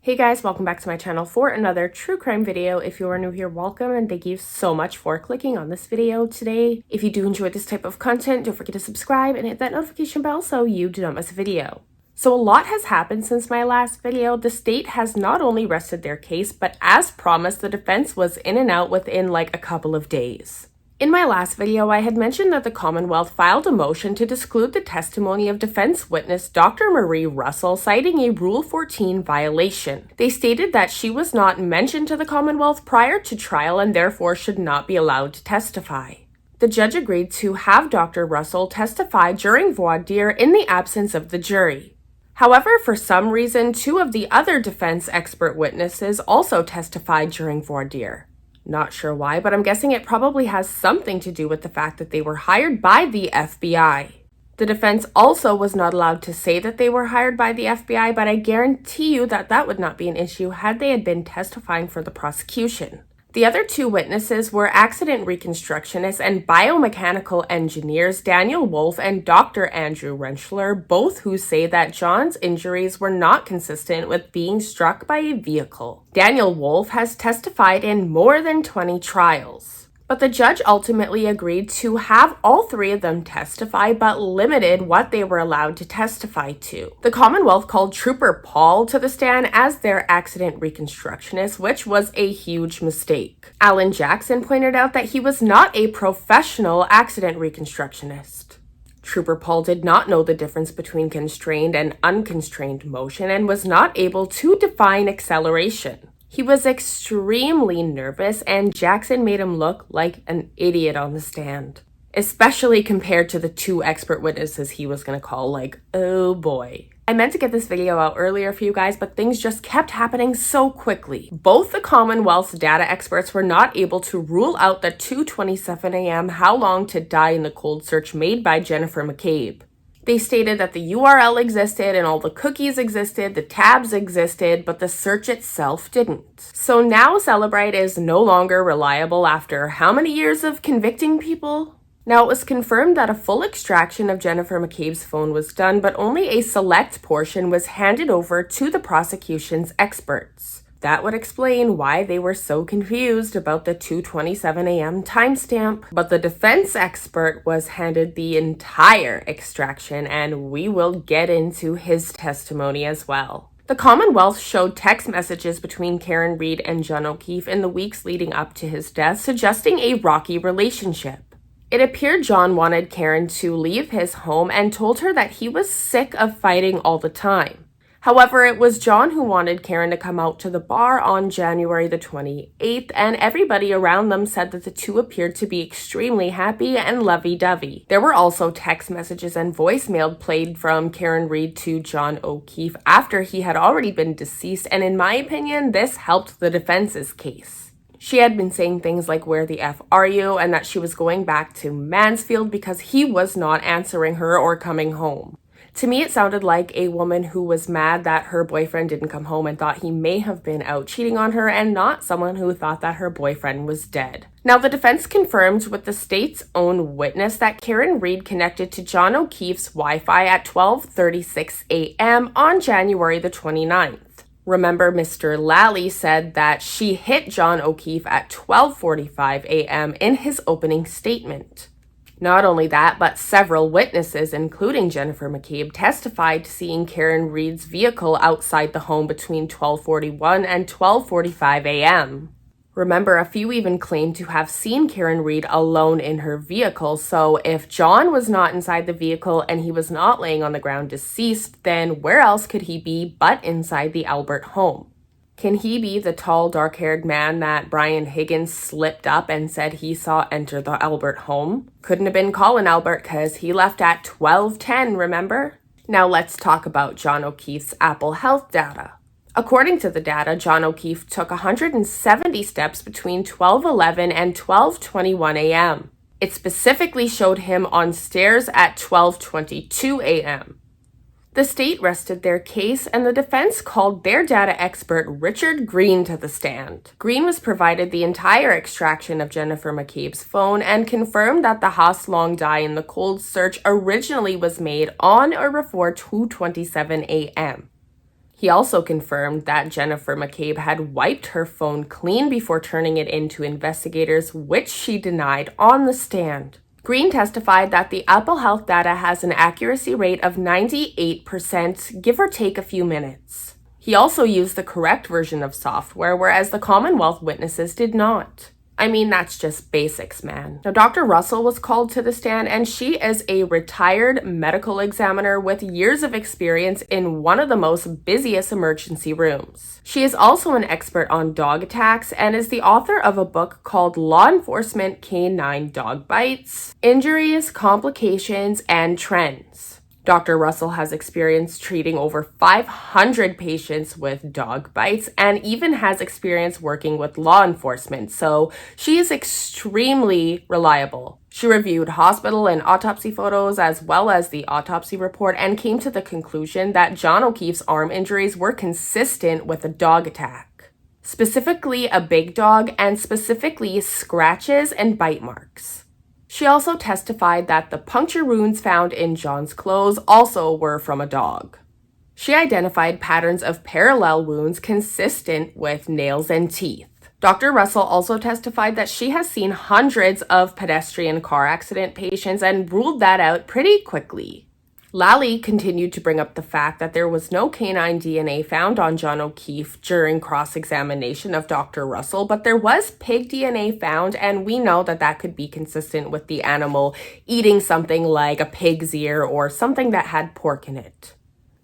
Hey guys, welcome back to my channel for another true crime video. If you are new here, welcome and thank you so much for clicking on this video today. If you do enjoy this type of content, don't forget to subscribe and hit that notification bell so you do not miss a video. So a lot has happened since my last video. The state has not only rested their case, but as promised, the defense was in and out within like a couple of days. In my last video, I had mentioned that the Commonwealth filed a motion to disclude the testimony of defense witness Dr. Marie Russell, citing a Rule 14 violation. They stated that she was not mentioned to the Commonwealth prior to trial and therefore should not be allowed to testify. The judge agreed to have Dr. Russell testify during voir dire in the absence of the jury. However, for some reason, two of the other defense expert witnesses also testified during voir dire. Not sure why, but I'm guessing it probably has something to do with the fact that they were hired by the FBI. The defense also was not allowed to say that they were hired by the FBI, but I guarantee you that that would not be an issue had they had been testifying for the prosecution. The other two witnesses were accident reconstructionists and biomechanical engineers Daniel Wolf and Dr. Andrew Rentschler, both who say that John's injuries were not consistent with being struck by a vehicle. Daniel Wolf has testified in more than 20 trials. But the judge ultimately agreed to have all three of them testify, but limited what they were allowed to testify to. The Commonwealth called Trooper Paul to the stand as their accident reconstructionist, which was a huge mistake. Alan Jackson pointed out that he was not a professional accident reconstructionist. Trooper Paul did not know the difference between constrained and unconstrained motion and was not able to define acceleration. He was extremely nervous, and Jackson made him look like an idiot on the stand, especially compared to the two expert witnesses he was going to call. Like, oh boy. I meant to get this video out earlier for you guys, but things just kept happening so quickly. Both the Commonwealth's data experts were not able to rule out the 2:27 a.m. how long to die in the cold search made by Jennifer McCabe. They stated that the URL existed and all the cookies existed, the tabs existed, but the search itself didn't. So now Celebrite is no longer reliable after how many years of convicting people? Now, it was confirmed that a full extraction of Jennifer McCabe's phone was done, but only a select portion was handed over to the prosecution's experts. That would explain why they were so confused about the 2:27 a.m. timestamp. But the defense expert was handed the entire extraction, and we will get into his testimony as well. The Commonwealth showed text messages between Karen Read and John O'Keefe in the weeks leading up to his death, suggesting a rocky relationship. It appeared John wanted Karen to leave his home and told her that he was sick of fighting all the time. However, it was John who wanted Karen to come out to the bar on January the 28th, and everybody around them said that the two appeared to be extremely happy and lovey-dovey. There were also text messages and voicemail played from Karen Read to John O'Keefe after he had already been deceased, and in my opinion, this helped the defense's case. She had been saying things like, "Where the F are you?" and that she was going back to Mansfield because he was not answering her or coming home. To me, it sounded like a woman who was mad that her boyfriend didn't come home and thought he may have been out cheating on her, and not someone who thought that her boyfriend was dead. Now, the defense confirmed with the state's own witness that Karen Read connected to John O'Keefe's Wi-Fi at 12:36 a.m. on January the 29th. Remember, Mr. Lally said that she hit John O'Keefe at 12:45 a.m. in his opening statement. Not only that, but several witnesses, including Jennifer McCabe, testified to seeing Karen Read's vehicle outside the home between 12:41 and 12:45 a.m. Remember, a few even claimed to have seen Karen Read alone in her vehicle, so if John was not inside the vehicle and he was not laying on the ground deceased, then where else could he be but inside the Albert home? Can he be the tall, dark-haired man that Brian Higgins slipped up and said he saw enter the Albert home? Couldn't have been Colin Albert because he left at 12:10, remember? Now let's talk about John O'Keefe's Apple Health data. According to the data, John O'Keefe took 170 steps between 12:11 and 12:21 a.m. It specifically showed him on stairs at 12:22 a.m. The state rested their case, and the defense called their data expert Richard Green to the stand. Green was provided the entire extraction of Jennifer McCabe's phone and confirmed that the Haas Long die in the cold search originally was made on or before 2:27 a.m. He also confirmed that Jennifer McCabe had wiped her phone clean before turning it in to investigators, which she denied on the stand. Green testified that the Apple Health data has an accuracy rate of 98%, give or take a few minutes. He also used the correct version of software, whereas the Commonwealth witnesses did not. I mean, that's just basics, man. Now, Dr. Russell was called to the stand, and she is a retired medical examiner with years of experience in one of the most busiest emergency rooms. She is also an expert on dog attacks and is the author of a book called Law Enforcement Canine Dog Bites: Injuries, Complications, and Trends. Dr. Russell has experience treating over 500 patients with dog bites and even has experience working with law enforcement, so she is extremely reliable. She reviewed hospital and autopsy photos as well as the autopsy report and came to the conclusion that John O'Keefe's arm injuries were consistent with a dog attack, specifically a big dog, and specifically scratches and bite marks. She also testified that the puncture wounds found in John's clothes also were from a dog. She identified patterns of parallel wounds consistent with nails and teeth. Dr. Russell also testified that she has seen hundreds of pedestrian car accident patients and ruled that out pretty quickly. Lally continued to bring up the fact that there was no canine DNA found on John O'Keefe during cross-examination of Dr. Russell, but there was pig DNA found, and we know that that could be consistent with the animal eating something like a pig's ear or something that had pork in it.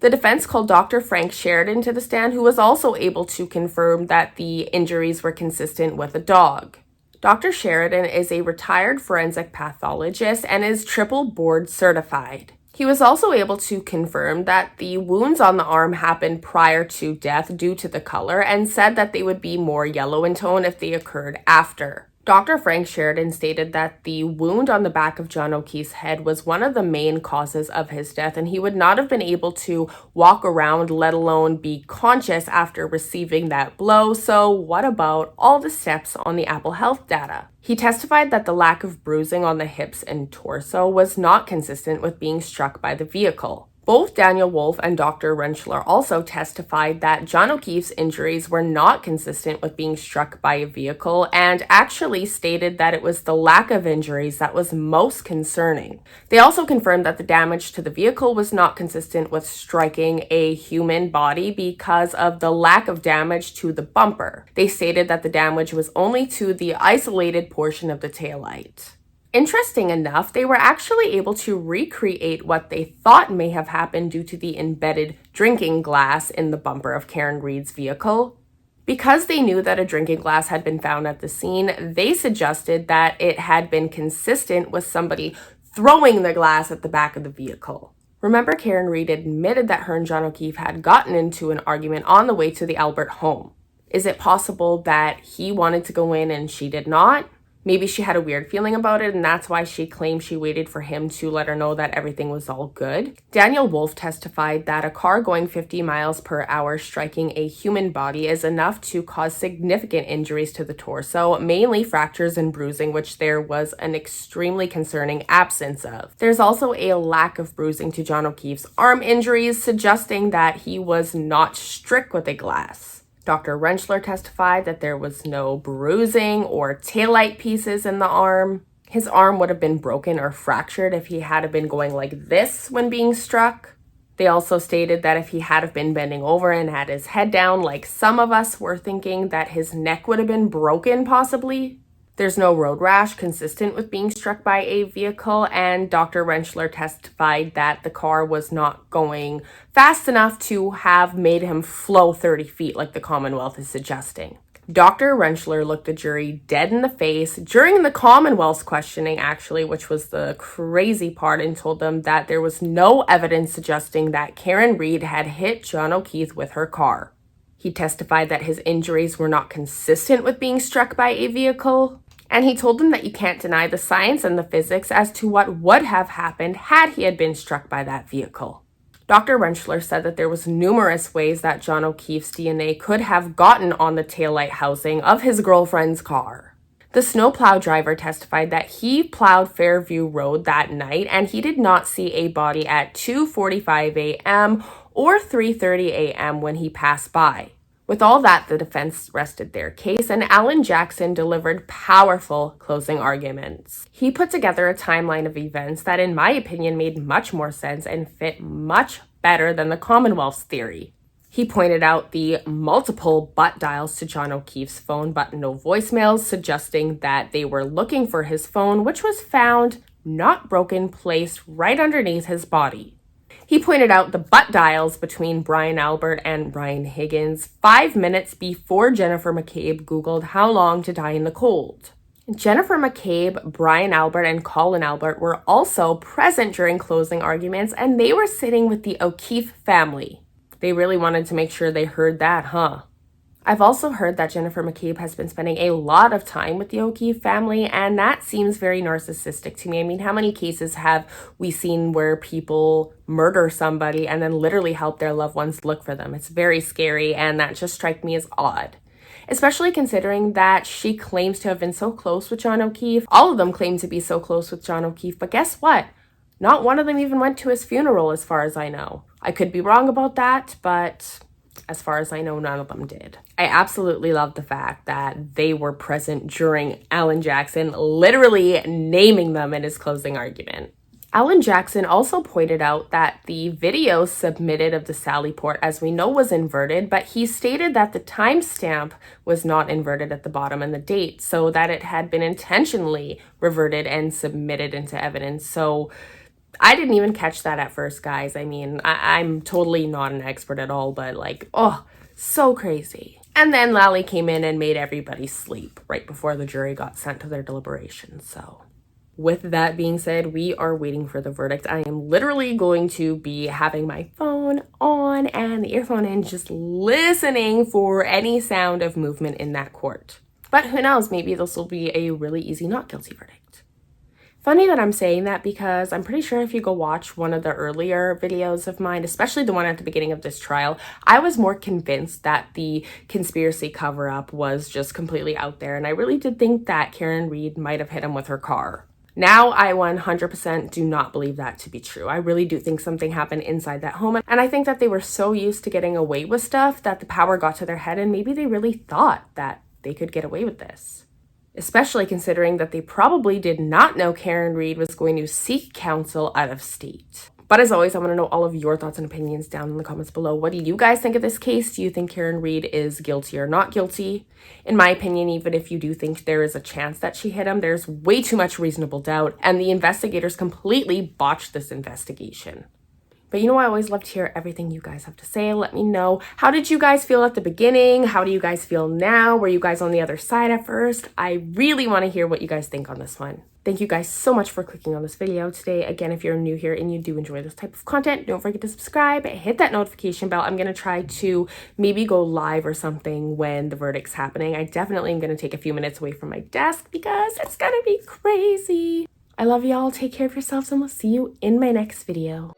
The defense called Dr. Frank Sheridan to the stand, who was also able to confirm that the injuries were consistent with a dog. Dr. Sheridan is a retired forensic pathologist and is triple board certified. He was also able to confirm that the wounds on the arm happened prior to death due to the color and said that they would be more yellow in tone if they occurred after. Dr. Frank Sheridan stated that the wound on the back of John O'Keefe's head was one of the main causes of his death, and he would not have been able to walk around, let alone be conscious after receiving that blow. So what about all the steps on the Apple Health data? He testified that the lack of bruising on the hips and torso was not consistent with being struck by the vehicle. Both Daniel Wolf and Dr. Rentschler also testified that John O'Keefe's injuries were not consistent with being struck by a vehicle and actually stated that it was the lack of injuries that was most concerning. They also confirmed that the damage to the vehicle was not consistent with striking a human body because of the lack of damage to the bumper. They stated that the damage was only to the isolated portion of the taillight. Interesting enough, they were actually able to recreate what they thought may have happened due to the embedded drinking glass in the bumper of Karen Read's vehicle. Because they knew that a drinking glass had been found at the scene, they suggested that it had been consistent with somebody throwing the glass at the back of the vehicle. Remember, Karen Read admitted that her and John O'Keefe had gotten into an argument on the way to the Albert home. Is it possible that he wanted to go in and she did not? Maybe she had a weird feeling about it, and that's why she claimed she waited for him to let her know that everything was all good. Daniel Wolf testified that a car going 50 miles per hour striking a human body is enough to cause significant injuries to the torso, mainly fractures and bruising, which there was an extremely concerning absence of. There's also a lack of bruising to John O'Keefe's arm injuries, suggesting that he was not struck with a glass. Dr. Rentschler testified that there was no bruising or taillight pieces in the arm. His arm would have been broken or fractured if he had been going like this when being struck. They also stated that if he had been bending over and had his head down, like some of us were thinking, that his neck would have been broken possibly. There's no road rash consistent with being struck by a vehicle, and Dr. Rentschler testified that the car was not going fast enough to have made him flow 30 feet like the Commonwealth is suggesting. Dr. Rentschler looked the jury dead in the face during the Commonwealth's questioning, actually, which was the crazy part, and told them that there was no evidence suggesting that Karen Read had hit John O'Keefe with her car. He testified that his injuries were not consistent with being struck by a vehicle, and he told them that you can't deny the science and the physics as to what would have happened had he had been struck by that vehicle. Dr. Rentschler said that there was numerous ways that John O'Keefe's DNA could have gotten on the taillight housing of his girlfriend's car. The snowplow driver testified that he plowed Fairview Road that night and he did not see a body at 2:45 a.m. or 3:30 a.m. when he passed by. With all that, the defense rested their case, and Alan Jackson delivered powerful closing arguments. He put together a timeline of events that, in my opinion, made much more sense and fit much better than the Commonwealth's theory. He pointed out the multiple butt dials to John O'Keefe's phone, but no voicemails, suggesting that they were looking for his phone, which was found, not broken, placed right underneath his body. He pointed out the butt dials between Brian Albert and Brian Higgins 5 minutes before Jennifer McCabe Googled how long to die in the cold. Jennifer McCabe, Brian Albert, and Colin Albert were also present during closing arguments, and they were sitting with the O'Keefe family. They really wanted to make sure they heard that, huh? I've also heard that Jennifer McCabe has been spending a lot of time with the O'Keefe family, and that seems very narcissistic to me. I mean, how many cases have we seen where people murder somebody and then literally help their loved ones look for them? It's very scary, and that just strikes me as odd. Especially considering that she claims to have been so close with John O'Keefe. All of them claim to be so close with John O'Keefe, but guess what? Not one of them even went to his funeral, as far as I know. I could be wrong about that, but as far as I know, none of them did. I absolutely love the fact that they were present during Alan Jackson literally naming them in his closing argument. Alan Jackson also pointed out that the video submitted of the Sally Port, as we know, was inverted, but he stated that the timestamp was not inverted at the bottom and the date, so that it had been intentionally reverted and submitted into evidence. So I didn't even catch that at first, guys. I mean, I'm totally not an expert at all, but like, oh, so crazy. And then Lally came in and made everybody sleep right before the jury got sent to their deliberations. So with that being said, we are waiting for the verdict. I am literally going to be having my phone on and the earphone in, just listening for any sound of movement in that court. But who knows, maybe this will be a really easy not guilty verdict. Funny that I'm saying that, because I'm pretty sure if you go watch one of the earlier videos of mine, especially the one at the beginning of this trial, I was more convinced that the conspiracy cover-up was just completely out there, and I really did think that Karen Read might have hit him with her car. Now I 100% do not believe that to be true. I really do think something happened inside that home, and I think that they were so used to getting away with stuff that the power got to their head, and maybe they really thought that they could get away with this. Especially considering that they probably did not know Karen Read was going to seek counsel out of state. But as always, I want to know all of your thoughts and opinions down in the comments below. What do you guys think of this case? Do you think Karen Read is guilty or not guilty? In my opinion, even if you do think there is a chance that she hit him, there's way too much reasonable doubt, and the investigators completely botched this investigation. But you know, I always love to hear everything you guys have to say. Let me know, how did you guys feel at the beginning? How do you guys feel now? Were you guys on the other side at first? I really want to hear what you guys think on this one. Thank you guys so much for clicking on this video today. Again, if you're new here and you do enjoy this type of content, don't forget to subscribe, hit that notification bell. I'm going to try to maybe go live or something when the verdict's happening. I definitely am going to take a few minutes away from my desk because it's going to be crazy. I love y'all. Take care of yourselves, and we'll see you in my next video.